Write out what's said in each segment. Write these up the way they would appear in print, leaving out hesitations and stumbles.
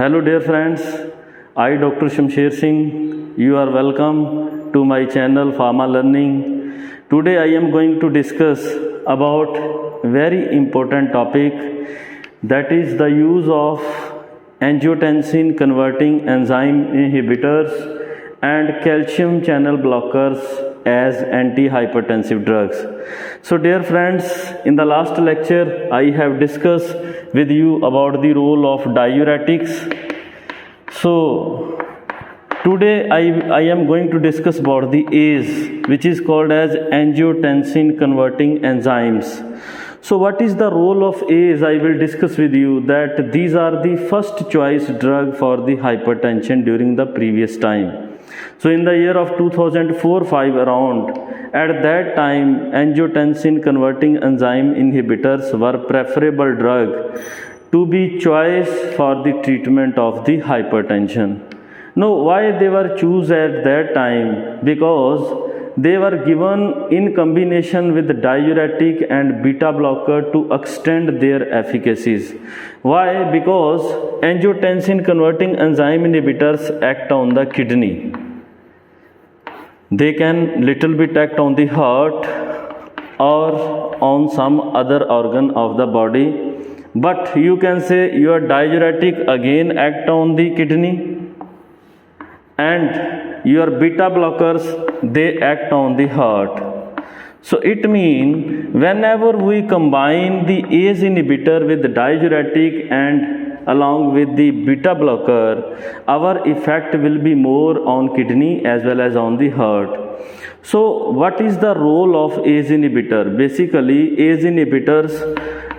Hello dear friends, I Dr. Shamsher Singh, you are welcome to my channel Pharma Learning. Today I am going to discuss about very important topic, that is the use of angiotensin converting enzyme inhibitors and calcium channel blockers as antihypertensive drugs. So dear friends, in the last lecture I have discussed with you about the role of diuretics. So today I am going to discuss about the ACE, which is called as angiotensin converting enzymes. So what is the role of ACE? I will discuss with you that these are the first choice drug for the hypertension during the previous time. So in the year of 2004-5 around, at that time angiotensin converting enzyme inhibitors were preferable drug to be choice for the treatment of the hypertension. Now why they were choose at that time? Because they were given in combination with diuretic and beta blocker to extend their efficacies. Why? Because angiotensin converting enzyme inhibitors act on the kidney. They can little bit act on the heart or on some other organ of the body. But you can say your diuretic again act on the kidney, and your beta blockers they act on the heart. So it means whenever we combine the ACE inhibitor with the diuretic and along with the beta blocker, our effect will be more on kidney as well as on the heart. So what is the role of ACE inhibitor? Basically ACE inhibitors,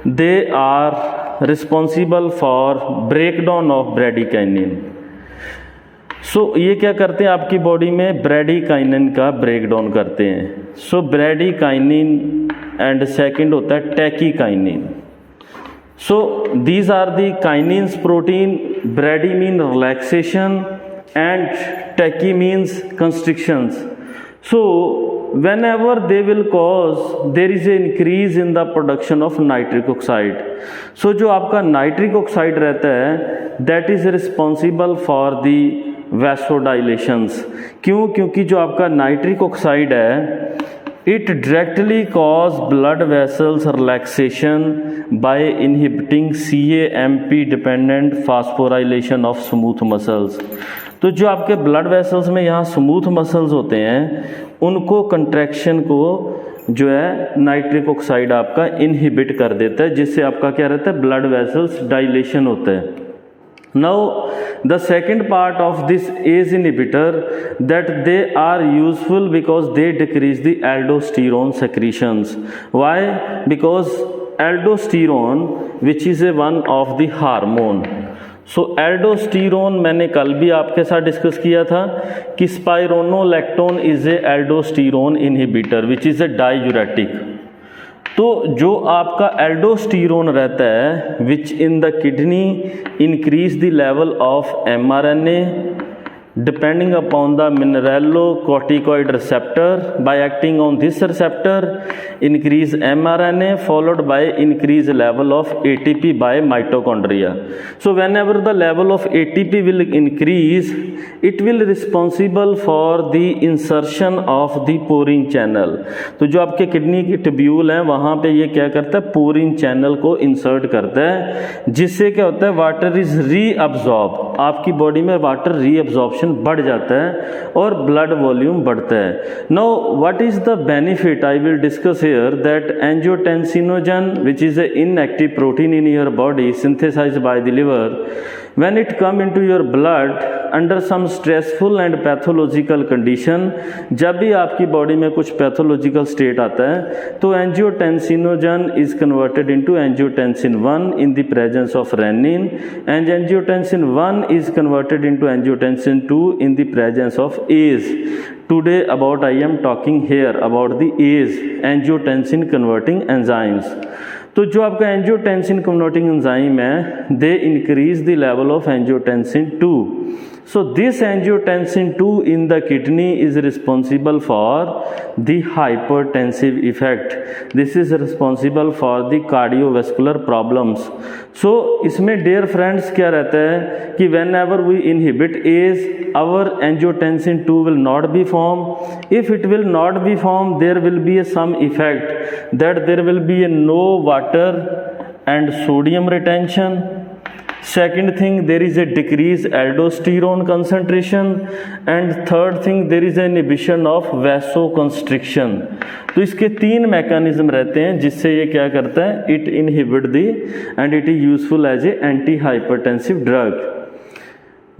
they are responsible for breakdown of bradykinin. सो ये क्या करते हैं, आपकी body में bradykinin का breakdown करते हैं. सो bradykinin and second होता है tachykinin. So these are the kinins protein. Brady mean relaxation and tachy means constrictions. So whenever they will cause, there is a increase in the production of nitric oxide. So जो आपका nitric oxide रहता है, that is responsible for the vasodilations. क्यों? क्योंकि जो आपका nitric oxide है, it directly cause blood vessels relaxation by inhibiting CAMP dependent phosphorylation of smooth muscles. तो जो आपके ब्लड वेसल्स में यहाँ स्मूथ मसल्स होते हैं, उनको कंट्रैक्शन को जो है नाइट्रिक ऑक्साइड आपका इनहिबिट कर देता है, जिससे आपका क्या रहता है, ब्लड वेसल्स डायलेशन होता है. Now the second part of this ACE inhibitor, that they are useful because they decrease the aldosterone secretions. Why? Because aldosterone, which is a one of the hormone. So aldosterone मैंने कल भी आपके साथ discuss किया था कि spironolactone is a aldosterone inhibitor which is a diuretic. तो जो आपका एल्डोस्टीरोन रहता है which in the kidney increase the level of mRNA depending upon the mineralocorticoid receptor. By acting on this receptor, increase mRNA followed by increase level of ATP by mitochondria. So whenever the level of ATP will increase, it will responsible for the insertion of the porin channel. तो जो आपके kidney की tubule है वहाँ पे ये क्या करता है, पोरिन चैनल को इंसर्ट करता है, जिससे क्या होता है, वाटर इज रीअब्जॉर्ब. आपकी बॉडी में वाटर रीअब्जॉर्प्शन बढ़ जाता है और ब्लड वॉल्यूम बढ़ता है. Now what is the benefit? I will discuss here that angiotensinogen which is a inactive protein in your body synthesized by the liver, when it come into your blood under some stressful and pathological condition, जब भी आपकी body में कुछ pathological state आता है तो angiotensinogen is converted into angiotensin 1 in the presence of renin, and angiotensin 1 is converted into angiotensin 2 in the presence of ACE. Today about I am talking here about the ACE, angiotensin converting enzymes. तो जो आपका angiotensin converting enzyme है, दे increase the level of angiotensin 2 So this angiotensin 2 in the kidney is responsible for the hypertensive effect. This is responsible for the cardiovascular problems. So इसमें dear friends क्या रहता है कि whenever we inhibit ACE, our angiotensin 2 will not be formed. If it will not be formed, there will be some effect that there will be a no water and sodium retention. Second thing, there is a decreased aldosterone concentration, and third thing, there is an inhibition of vasoconstriction. तो इसके 3 mechanism रहते हैं जिससे ये क्या करता है, it inhibit the and it is useful as a anti hypertensive drug.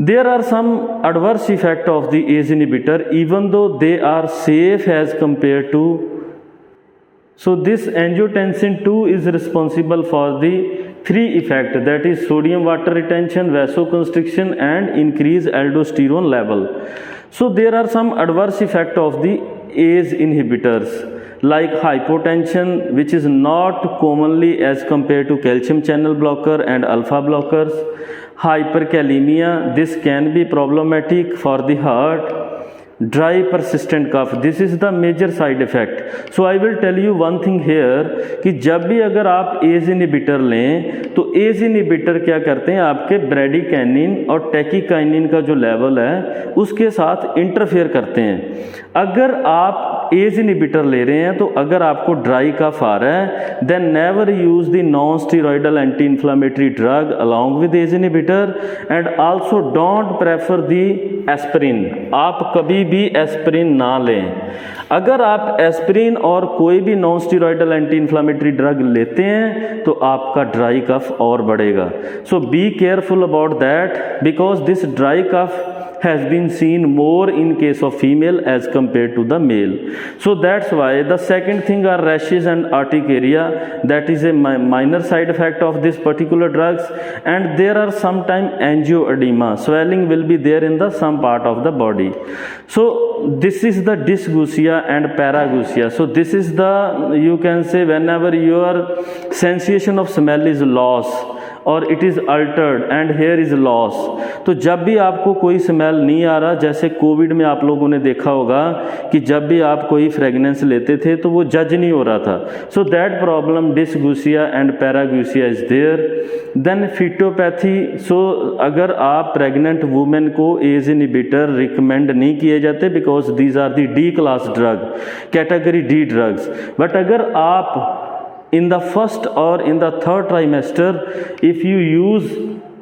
There are some adverse effect of the ACE inhibitor even though they are safe as compared to. So this angiotensin 2 is responsible for the 3 effect, that is sodium water retention, vasoconstriction and increased aldosterone level. So there are some adverse effect of the ACE inhibitors like hypotension, which is not commonly as compared to calcium channel blocker and alpha blockers. Hyperkalemia, this can be problematic for the heart. Dry persistent cough, this is the major side effect. So I will tell you one thing here कि जब भी अगर आप ACE inhibitor लें तो ACE inhibitor क्या करते हैं, आपके ब्रेडिकाइनिन और टैकीकाइनिन का जो लेवल है उसके साथ इंटरफेयर करते हैं. अगर आप ACE inhibitor ले रहे हैं तो अगर आपको ड्राई कफ आ रहा है then never use the non steroidal anti inflammatory drug along with ACE inhibitor and also don't prefer the aspirin. आप कभी भी एस्पिरिन ना लें. अगर आप एस्पिरिन और कोई भी non steroidal anti inflammatory drug लेते हैं तो आपका ड्राई कफ और बढ़ेगा. So be careful about that because this dry cough has been seen more in case of female as compared to the male. So that's why the second thing are rashes and urticaria, that is a minor side effect of this particular drugs, and there are sometimes angioedema, swelling will be there in the some part of the body. So this is the dysgeusia and parageusia. So this is the, you can say, whenever your sensation of smell is lost और it is Altered and here is loss. तो जब भी आपको कोई smell नहीं आ रहा, जैसे Covid में आप लोगों ने देखा होगा कि जब भी आप कोई फ्रेगनेंस लेते थे तो वो जज नहीं हो रहा था. So that problem dysgeusia and parageusia is there. Then fetopathy. So अगर आप प्रेग्नेंट वुमेन को ACE इनहिबिटर रिकमेंड नहीं किए जाते because these are the D class drug, category D drugs. But अगर आप in the first or in the third trimester if you use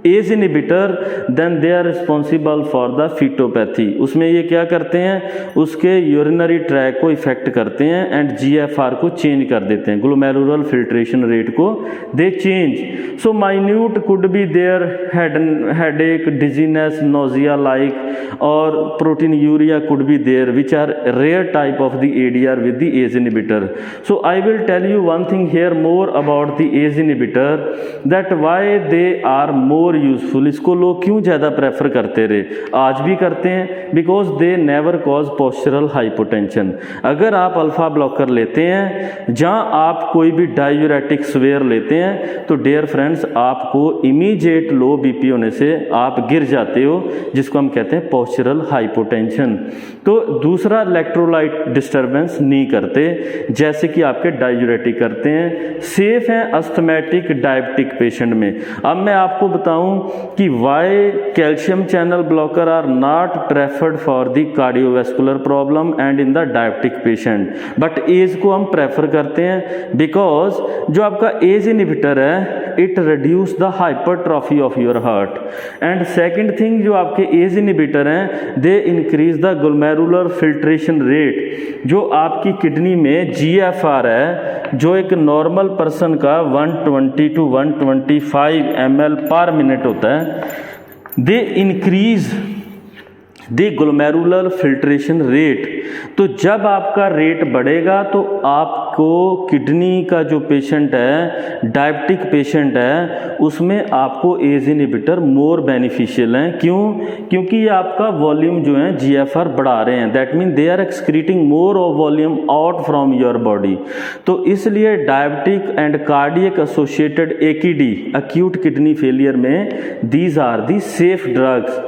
ACE inhibitor then they are responsible for the phytopathy. उसमें ये क्या करते हैं, उसके urinary track को effect करते हैं एंड GFR को चेंज कर देते हैं, ग्लोमेरुलर फिल्ट्रेशन रेट को they change. So minute could be there headache, dizziness, nausea like और proteinuria could be there which are rare type of the ADR with the ACE inhibitor. So I will tell you one thing here more about the ACE inhibitor, that why they are more useful. इसको लोग क्यों ज़्यादा prefer करते रहे, आज भी करते हैं, because they never cause postural hypotension. अगर आप अल्फा ब्लॉकर लेते हैं, जहां आप कोई भी डायूरेटिक स्वेयर लेते हैं तो डियर फ्रेंड्स आपको इमीडिएट लो BP होने से आप गिर जाते हो, जिसको हम कहते हैं पोस्चरल हाइपोटेंशन. तो दूसरा इलेक्ट्रोलाइट डिस्टर्बेंस नहीं करते जैसे कि आपके डायूरेटिक करते हैं. सेफ हैं अस्थमैटिक डायबिटिक पेशेंट में. अब मैं आपको बताऊं कि why calcium channel blocker are not preferred for the cardiovascular problem and in the diabetic patient, but ACE को हम प्रेफर करते हैं बिकॉज जो आपका ACE इनहिबिटर है it reduce the hypertrophy of your heart. And second thing, जो आपके ACE inhibitor हैं they increase the glomerular filtration rate. जो आपकी किडनी में GFR है, जो एक नॉर्मल पर्सन का 120 to 125 ml पर मिनट होता है, दे increase the glomerular filtration rate. तो जब आपका रेट बढ़ेगा तो आपको किडनी का जो पेशेंट है, डायबिटिक पेशेंट है, उसमें आपको ACE इनहिबिटर मोर बेनिफिशियल हैं. क्यों? क्योंकि ये आपका वॉल्यूम जो है GFR बढ़ा रहे हैं. That mean they are excreting more of volume out from your body. तो इसलिए diabetic and cardiac associated AKD, acute kidney failure में, these are the safe drugs.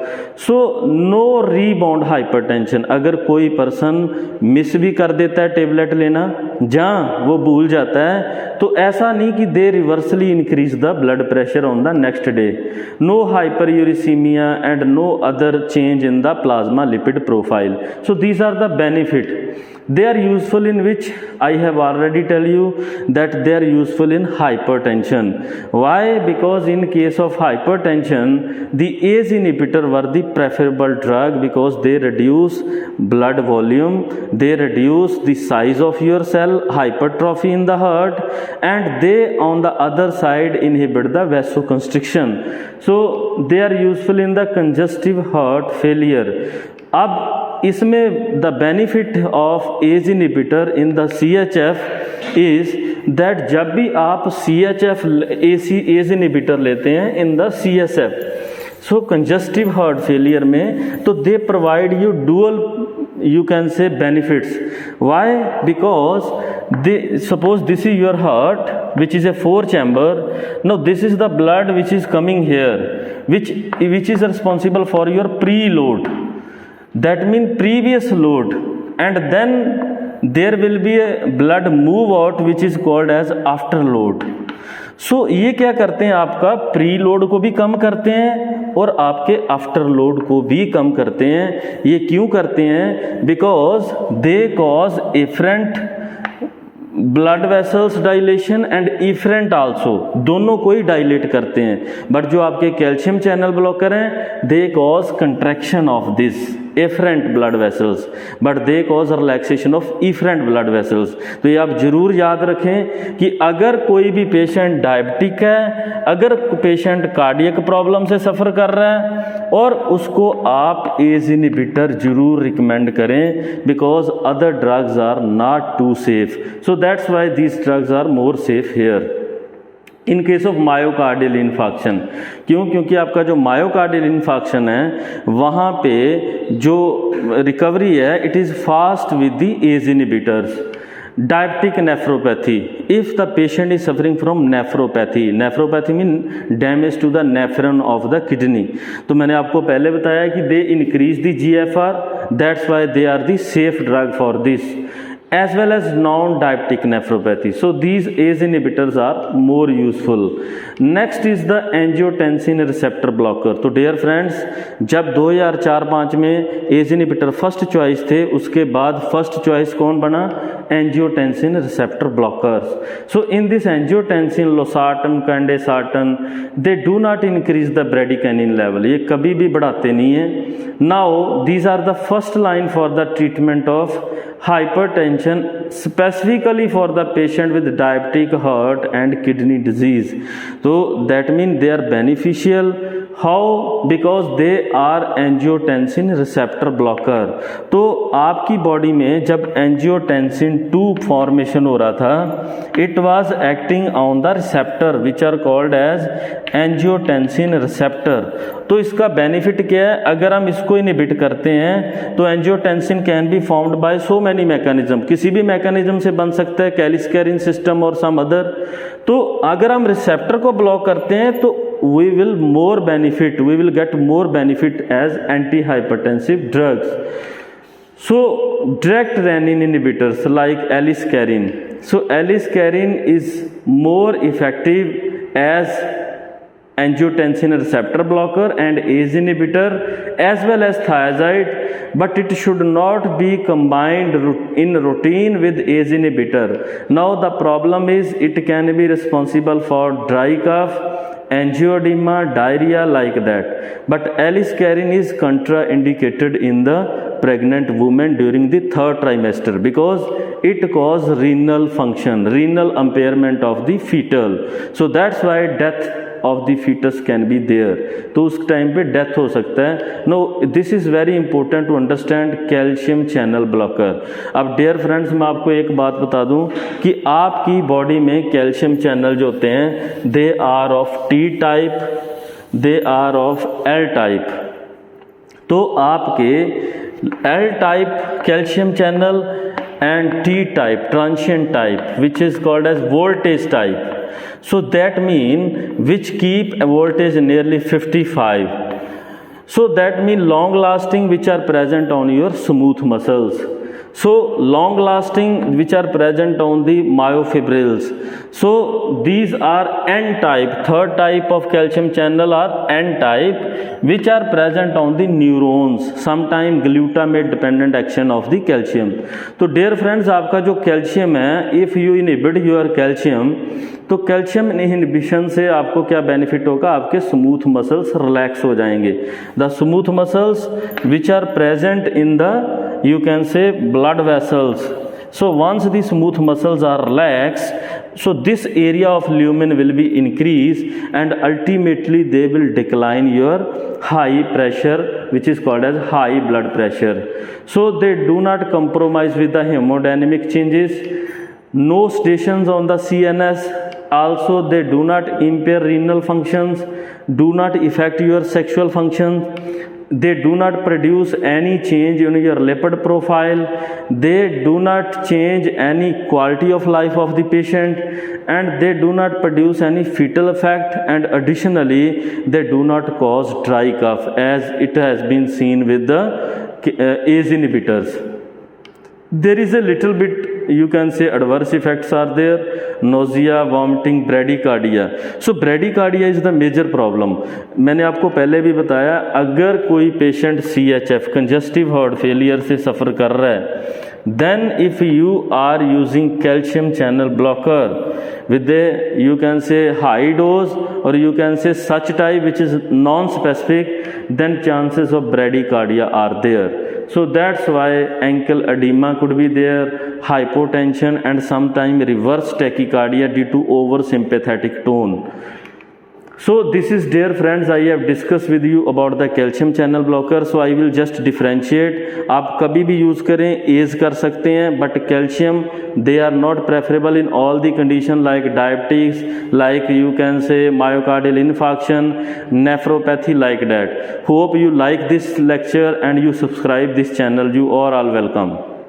So no rebound hypertension, अगर कोई पर्सन मिस भी कर देता है tablet लेना, जहाँ वो भूल जाता है, तो ऐसा नहीं कि they reversely increase the blood pressure on the next day. No hyperuricemia and no other change in the plasma lipid profile. So these are the benefit. They are useful in which I have already tell you that they are useful in hypertension. Why? Because in case of hypertension, the ACE inhibitor were the preferable drug because they reduce blood volume, they reduce the size of your cell, hypertrophy in the heart, and they on the other side inhibit the vasoconstriction. So they are useful in the congestive heart failure. अब इसमें the benefit of ACE inhibitor in the CHF is that जब भी आप CHF ACE inhibitor लेते हैं in the CSF, so congestive heart failure में, तो they provide you dual, you can say, benefits. Why? Because they, suppose this is your heart which is a 4 chamber. Now this is the blood which is coming here, which is responsible for your preload, that means previous load, and then there will be a blood move out which is called as afterload. सो ये क्या करते हैं, आपका pre load को भी कम करते हैं और आपके आफ्टर लोड को भी कम करते हैं। ये क्यों करते हैं? Because they cause afferent blood vessels dilation and efferent also, दोनों को ही डायलेट करते हैं। बट जो आपके कैल्शियम चैनल ब्लॉकर हैं, they cause contraction of this afferent blood vessels, but they cause relaxation of efferent blood vessels. तो ये आप जरूर याद रखें कि अगर कोई भी पेशेंट डायबिटिक है, अगर पेशेंट कार्डियक प्रॉब्लम से सफ़र कर रहा है, और उसको आप एज इनहिबिटर जरूर रिकमेंड करें, because other drugs are not too safe. So that's why these drugs are more safe here. In case of myocardial infarction, क्यों? क्योंकि आपका जो मायोकार्डियल इन्फाक्शन है, वहाँ पे जो रिकवरी है, it is fast with the ACE inhibitors. Diabetic nephropathy, if the patient is suffering from nephropathy, nephropathy mean damage to the nephron of the kidney, तो मैंने आपको पहले बताया कि they increase the GFR, that's why they are the safe drug for this, as well as non-diabetic nephropathy. So these ACE inhibitors are more useful. Next is the angiotensin receptor blocker. तो dear friends, जब 2004-05 में ACE inhibitor first choice थे, उसके बाद first choice कौन बना? angiotensin receptor blockers. So in this angiotensin, losartan, candesartan, they do not increase the bradykinin level. ये कभी भी बढ़ाते नहीं हैं. Now these are the first line for the treatment of hypertension, specifically for the patient with diabetic heart and kidney disease. So that means they are beneficial. How? Because they are angiotensin receptor blocker. तो आपकी body में जब angiotensin 2 formation हो रहा था, it was acting on the receptor which are called as angiotensin receptor. तो इसका benefit क्या है? अगर हम इसको इनहिबिट करते हैं तो angiotensin can be formed by so many mechanism, किसी भी मैकेनिज्म से बन सकता है, कैलिस्कैरिन सिस्टम और सम अदर। तो अगर हम रिसेप्टर को ब्लॉक करते हैं तो we will get more benefit as antihypertensive drugs. So direct renin inhibitors like aliskiren. So aliskiren is more effective as angiotensin receptor blocker and ACE inhibitor as well as thiazide, but it should not be combined in routine with ACE inhibitor. Now the problem is it can be responsible for dry cough, angioedema, diarrhea like that, but aliskiren is contraindicated in the pregnant woman during the 3rd trimester because it causes renal function, renal impairment of the fetal. So that's why death of the fetus can be there. तो उस time पे death हो सकता है. No this is very important to understand calcium channel blocker. अब dear friends, मैं आपको एक बात बता दूं कि आपकी बॉडी में कैल्शियम चैनल जो होते हैं, they are of T type, they are of L type. तो आपके L type calcium channel and T type transient type which is called as voltage type. So that mean which keep a voltage nearly 55. So that means long lasting which are present on your smooth muscles. So long lasting which are present on the myofibrils. So these are N type, third type of calcium channel are N type, which are present on the neurons, sometime glutamate dependent action of the calcium. तो dear friends, आपका जो calcium है, if you inhibit your calcium, तो calcium inhibition से आपको क्या benefit होगा, आपके स्मूथ मसल्स रिलैक्स हो जाएंगे. The smooth muscles which are present in the, you can say, blood vessels. So once the smooth muscles are relaxed, so this area of lumen will be increased and ultimately they will decline your high pressure, which is called as high blood pressure. So they do not compromise with the hemodynamic changes, no stations on the CNS, also they do not impair renal functions, do not affect your sexual functions, they do not produce any change in your lipid profile, they do not change any quality of life of the patient, and they do not produce any fetal effect, and additionally they do not cause dry cough as it has been seen with the ACE inhibitors. There is a little bit, you can say, adverse effects are there, nausea, vomiting, bradycardia. So bradycardia is the major problem. मैंने आपको पहले भी बताया, अगर कोई patient CHF congestive heart failure से सफ़र कर रहा है, then if you are using calcium channel blocker with a, you can say, high dose, or you can say such type which is non-specific, then chances of bradycardia are there. So that's why ankle edema could be there, hypotension, and sometimes reverse tachycardia due to oversympathetic tone. So this is, dear friends, I have discussed with you about the calcium channel blocker. So I will just differentiate. आप कभी भी use करें, as कर सकते हैं, but calcium they are not preferable in all the condition like diabetes, like you can say myocardial infarction, nephropathy, like that. Hope you like this lecture and you subscribe this channel. You are all welcome.